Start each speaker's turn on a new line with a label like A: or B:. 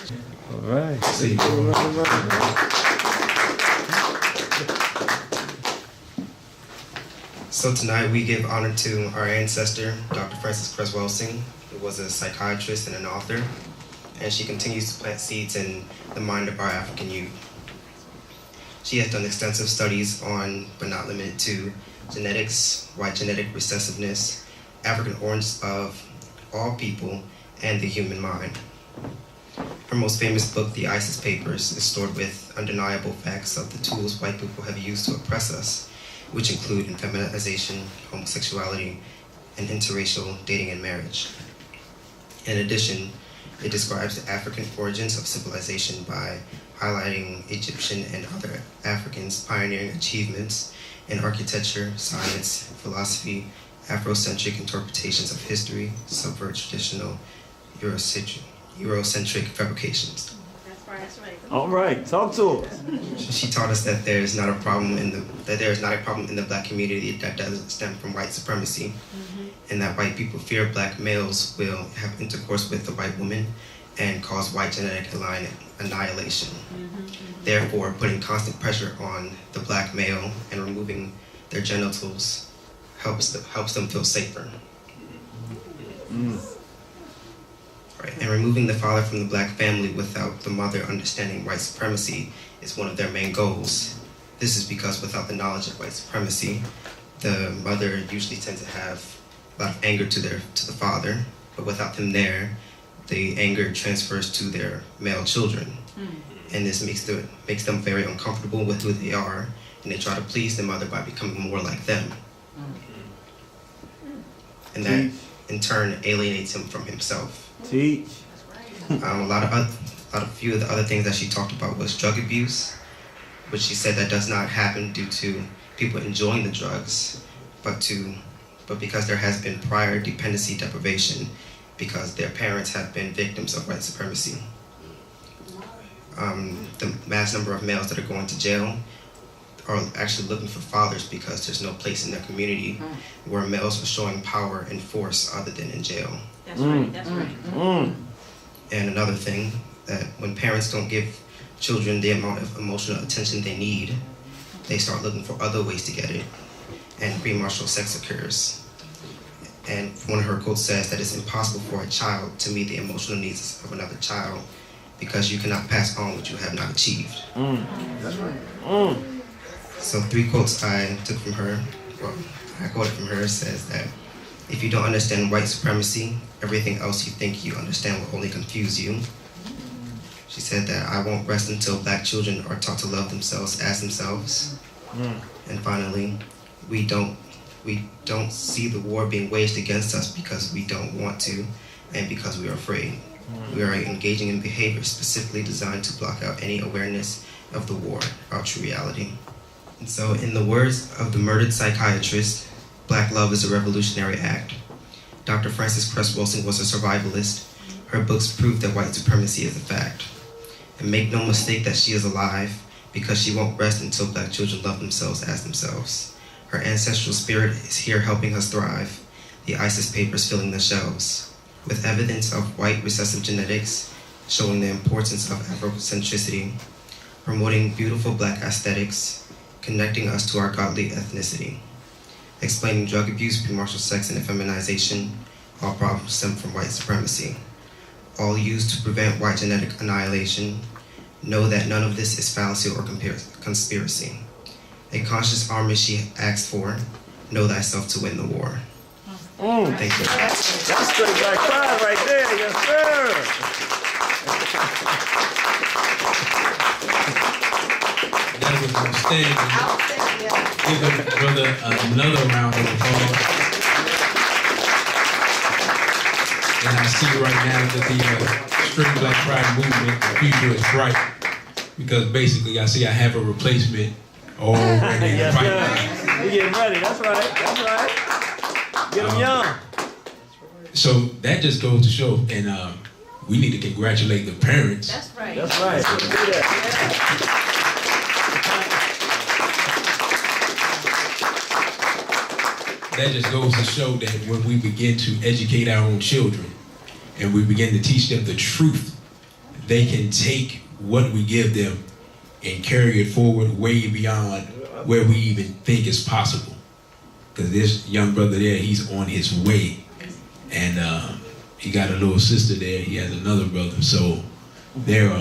A: All right.
B: See you.
C: So tonight we give honor to our ancestor, Dr. Cress Welsing, who was a psychiatrist and an author, and she continues to plant seeds in the mind of our African youth. She has done extensive studies on, but not limited to, genetics, white genetic recessiveness, African origins of all people, and the human mind. Her most famous book, The ISIS Papers, is stored with undeniable facts of the tools white people have used to oppress us, which include feminization, homosexuality, and interracial dating and marriage. In addition, it describes the African origins of civilization by highlighting Egyptian and other Africans' pioneering achievements in architecture, science, philosophy, Afrocentric interpretations of history, subvert traditional Eurocentric fabrications.
D: That's right.
A: All right, talk to us.
C: She taught us that there is not a problem in the Black community that doesn't stem from white supremacy, and that white people fear Black males will have intercourse with the white woman and cause white genetic annihilation. Therefore, putting constant pressure on the Black male and removing their genitals helps them feel safer. Right. And removing the father from the Black family without the mother understanding white supremacy is one of their main goals. This is because without the knowledge of white supremacy, the mother usually tends to have a lot of anger to the father, but without them there, the anger transfers to their male children. And this makes them very uncomfortable with who they are, and they try to please the mother by becoming more like them. And that in turn alienates him from himself.
A: Teach.
C: A few of the other things that she talked about was drug abuse, which she said that does not happen due to people enjoying the drugs, but because there has been prior dependency deprivation because their parents have been victims of white supremacy. The mass number of males that are going to jail are actually looking for fathers because there's no place in their community where males are showing power and force other than in jail.
D: That's right.
C: And another thing, that when parents don't give children the amount of emotional attention they need, they start looking for other ways to get it, and premarital sex occurs. And one of her quotes says that it's impossible for a child to meet the emotional needs of another child because you cannot pass on what you have not achieved.
A: That's right.
C: So 3 quotes I took from her, well, I quoted from her, says that if you don't understand white supremacy, everything else you think you understand will only confuse you. She said that I won't rest until Black children are taught to love themselves as themselves. And finally, we don't see the war being waged against us because we don't want to and because we are afraid. We are engaging in behavior specifically designed to block out any awareness of the war, our true reality. And so in the words of the murdered psychiatrist, Black love is a revolutionary act. Dr. Frances Cress Welsing was a survivalist. Her books prove that white supremacy is a fact. And make no mistake that she is alive because she won't rest until Black children love themselves as themselves. Her ancestral spirit is here helping us thrive. The ISIS papers filling the shelves with evidence of white recessive genetics showing the importance of Afrocentricity, promoting beautiful Black aesthetics, connecting us to our godly ethnicity, explaining drug abuse, premarital sex, and effeminization, all problems stem from white supremacy, all used to prevent white genetic annihilation. Know that none of this is fallacy or conspiracy. A conscious army she asked for, know thyself to win the war. Thank you.
A: That's straight Black pride right there, yes sir.
B: That was outstanding. Give a brother another round of applause. And I see right now that the Straight Black Pride movement, the future is bright. Because basically I see I have a replacement already in the
A: Yes
B: pipeline.
A: sir. We're getting ready, that's right. Get them young.
B: So that just goes to show, and we need to congratulate the parents.
D: That's right.
A: That's right. Let's do that.
B: That just goes to show that when we begin to educate our own children and we begin to teach them the truth, they can take what we give them and carry it forward way beyond where we even think is possible. Because this young brother there, he's on his way. And he got a little sister there. He has another brother. So they're